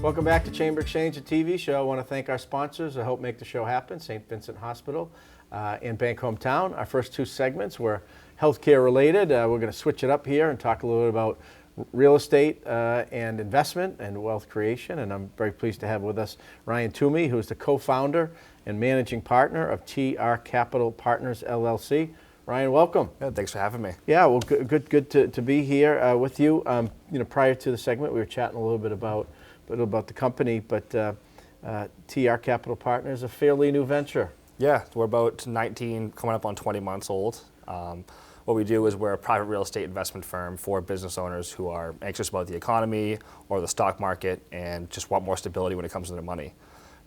Welcome back to Chamber Exchange, a TV show. I want to thank our sponsors. I help make the show happen, St. Vincent Hospital and Bank Hometown. Our first two segments were healthcare related. We're going to switch it up here and talk a little bit about real estate and investment and wealth creation. And I'm very pleased to have with us Ryan Twomey, who is the co-founder and managing partner of TR Capital Partners, LLC. Ryan, welcome. Yeah, thanks for having me. Yeah, well, good to be here with you. Prior to the segment, we were chatting a little bit about the company, but TR Capital Partners is a fairly new venture. Yeah, we're about 19, coming up on 20 months old. What we do is we're a private real estate investment firm for business owners who are anxious about the economy or the stock market and just want more stability when it comes to their money.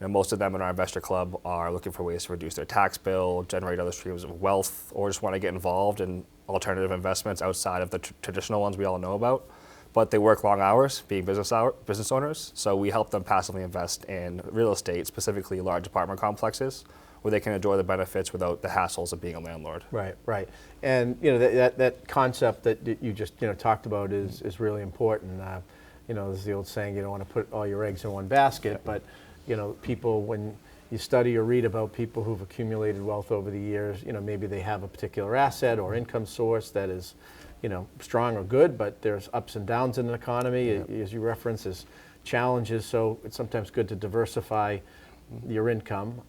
Most of them in our investor club are looking for ways to reduce their tax bill, generate other streams of wealth, or just want to get involved in alternative investments outside of the traditional ones we all know about. But they work long hours, being business owners, so we help them passively invest in real estate, specifically large apartment complexes, where they can enjoy the benefits without the hassles of being a landlord. Right. And that concept that you just talked about is really important. There's the old saying, you don't want to put all your eggs in one basket, but people, when you study or read about people who've accumulated wealth over the years, maybe they have a particular asset or income source that is strong or good, but there's ups and downs in an economy. As you reference, there's challenges, so it's sometimes good to diversify your income,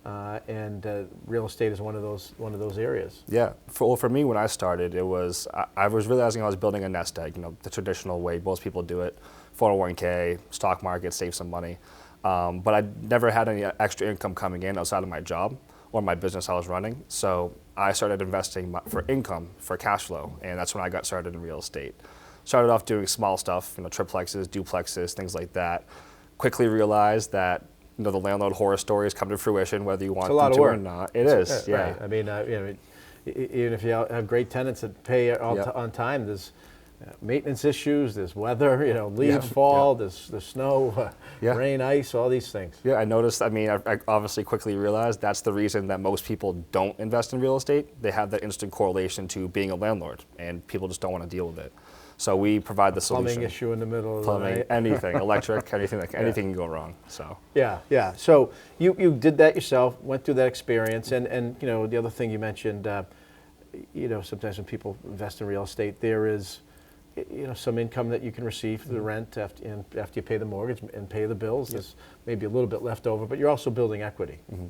and real estate is one of those areas. Yeah, for me, when I started, I was realizing I was building a nest egg, the traditional way most people do it, 401k, stock market, save some money. But I never had any extra income coming in outside of my job or my business I was running. So I started investing for income, for cash flow, and that's when I got started in real estate. Started off doing small stuff, triplexes, duplexes, things like that. Quickly realized that the landlord horror stories come to fruition, whether you want them to or not. It is, yeah. Right. I mean, even if you have great tenants that pay on time, there's maintenance issues, there's weather, leaves fall, there's snow, rain, ice, all these things. Yeah, I noticed, I obviously quickly realized that's the reason that most people don't invest in real estate. They have that instant correlation to being a landlord, and people just don't want to deal with it. So we provide the solution. Plumbing issue in the middle of Plumbing, the night. anything, electric, anything can go wrong. So yeah. So you did that yourself, went through that experience, and the other thing you mentioned, sometimes when people invest in real estate, there is some income that you can receive through the rent after you pay the mortgage and pay the bills. There's maybe a little bit left over, but you're also building equity. Mm-hmm.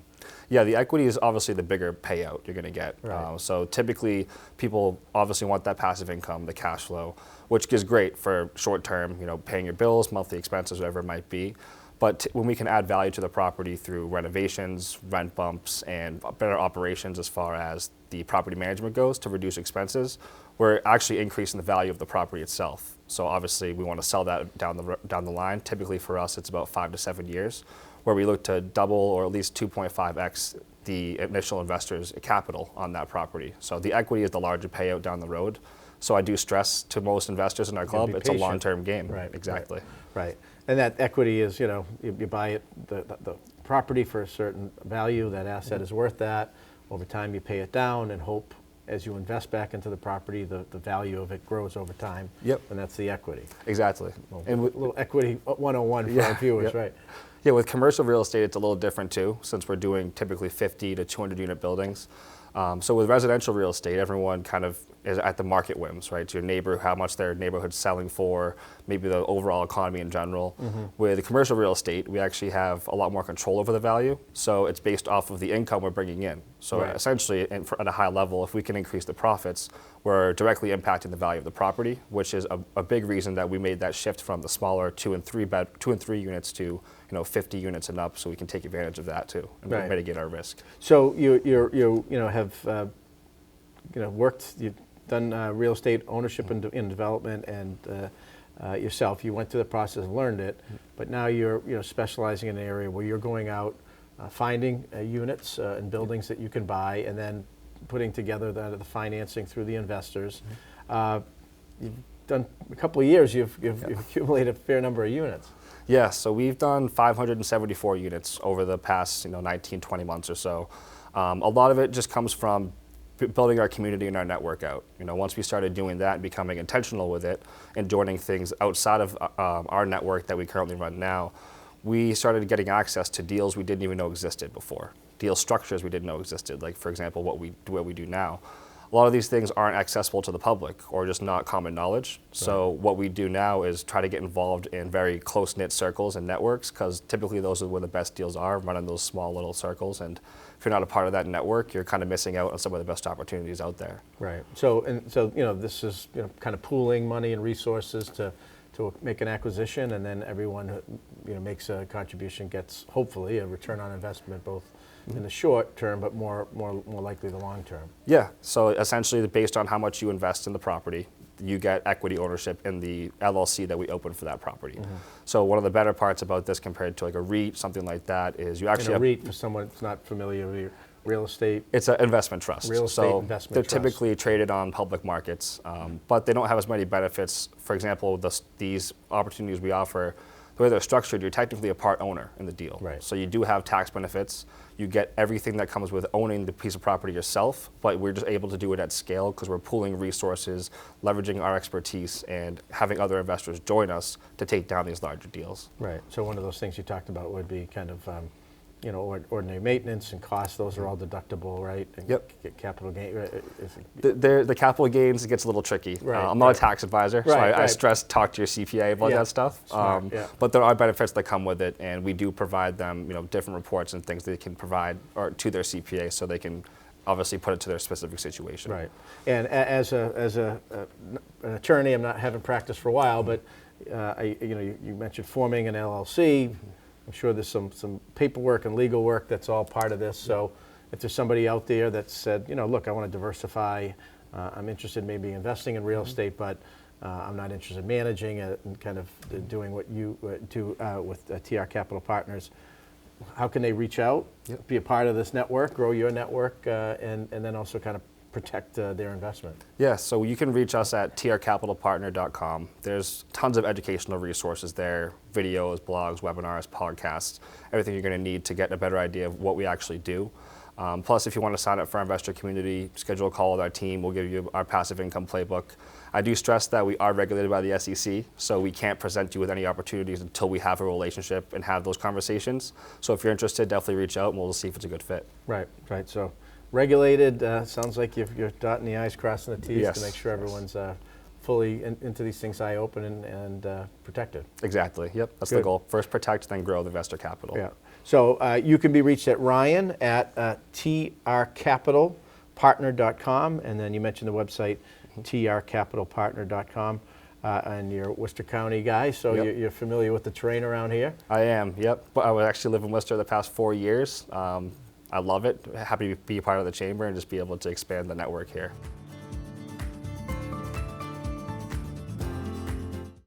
Yeah, the equity is obviously the bigger payout you're going to get. Right. So typically, people obviously want that passive income, the cash flow, which is great for short term, paying your bills, monthly expenses, whatever it might be. But when we can add value to the property through renovations, rent bumps, and better operations as far as the property management goes to reduce expenses, we're actually increasing the value of the property itself. So obviously we want to sell that down the line. Typically for us, it's about 5 to 7 years, where we look to double or at least 2.5x the initial investor's capital on that property. So the equity is the larger payout down the road. So I do stress to most investors in our club, it's a long-term game. Right. Exactly. Right. And that equity is, you buy it, the property for a certain value, that asset is worth that. Over time you pay it down and hope as you invest back into the property, the value of it grows over time. Yep. And that's the equity. Exactly. And a little equity 101 for our viewers, right? Yeah, with commercial real estate, it's a little different too, since we're doing typically 50 to 200 unit buildings. So with residential real estate, everyone kind of is at the market whims, right? To your neighbor, how much their neighborhood's selling for, maybe the overall economy in general. Mm-hmm. With the commercial real estate, we actually have a lot more control over the value. So it's based off of the income we're bringing in. So essentially, at a high level, if we can increase the profits, we're directly impacting the value of the property, which is a big reason that we made that shift from the smaller 2 and 3 units to 50 units and up, so we can take advantage of that too and mitigate our risk. So you have worked. You've done real estate ownership and development, and yourself. You went through the process, learned it, but now you're specializing in an area where you're going out, finding units and buildings that you can buy, and then putting together the financing through the investors. You've done a couple of years. You've accumulated a fair number of units. Yeah, so we've done 574 units over the past 19, 20 months or so. A lot of it just comes from building our community and our network out. Once we started doing that and becoming intentional with it and joining things outside of our network that we currently run now, we started getting access to deals we didn't even know existed before, deal structures we didn't know existed, like, for example, what we do now. A lot of these things aren't accessible to the public or just not common knowledge. So what we do now is try to get involved in very close-knit circles and networks, because typically those are where the best deals are, running those small little circles. And if you're not a part of that network, you're kind of missing out on some of the best opportunities out there. Right. So this is kind of pooling money and resources to make an acquisition, and then everyone who makes a contribution gets hopefully a return on investment, both in the short term, but more likely the long term. Yeah, so essentially based on how much you invest in the property, you get equity ownership in the LLC that we open for that property. So one of the better parts about this compared to like a REIT, something like that, is you actually And a REIT, for someone that's not familiar with real estate. It's an investment trust. Real estate investment they're trust. Typically traded on public markets, but they don't have as many benefits. For example, these opportunities we offer, the way they're structured, you're technically a part owner in the deal. Right. So you do have tax benefits. You get everything that comes with owning the piece of property yourself, but we're just able to do it at scale because we're pooling resources, leveraging our expertise, and having other investors join us to take down these larger deals. Right. So one of those things you talked about would be kind of ordinary maintenance and costs. Those are all deductible, right? And Yep. Capital gain. The capital gains, it gets a little tricky. Right, I'm not a tax advisor, so I right. stress talk to your CPA about Yeah, that stuff. smart, yeah. But there are benefits that come with it, and we do provide them, different reports and things they can provide or to their CPA, so they can obviously put it to their specific situation. Right. And as an attorney, haven't practiced for a while, but you mentioned forming an LLC. I'm sure there's some paperwork and legal work that's all part of this. So if there's somebody out there that said, look, I want to diversify, I'm interested maybe investing in real estate, but I'm not interested in managing it and kind of doing what you do with TR Capital Partners, how can they reach out, be a part of this network, grow your network, and then also kind of protect their investment? Yeah, so you can reach us at trcapitalpartner.com. There's tons of educational resources there, videos, blogs, webinars, podcasts, everything you're going to need to get a better idea of what we actually do. Plus, if you want to sign up for our investor community, schedule a call with our team. We'll give you our passive income playbook. I do stress that we are regulated by the SEC, so we can't present you with any opportunities until we have a relationship and have those conversations. So if you're interested, definitely reach out and we'll see if it's a good fit. Right. So regulated, sounds like you're dotting the I's, crossing the T's to make sure everyone's fully into these things eye open and protected. Exactly, yep, that's the goal. First protect, then grow the investor capital. Yeah. So you can be reached at Ryan at trcapitalpartner.com, and then you mentioned the website trcapitalpartner.com, and you're a Worcester County guy, so you're familiar with the terrain around here? I am, yep. But I would actually live in Worcester the past 4 years. I love it. Happy to be a part of the chamber and just be able to expand the network here.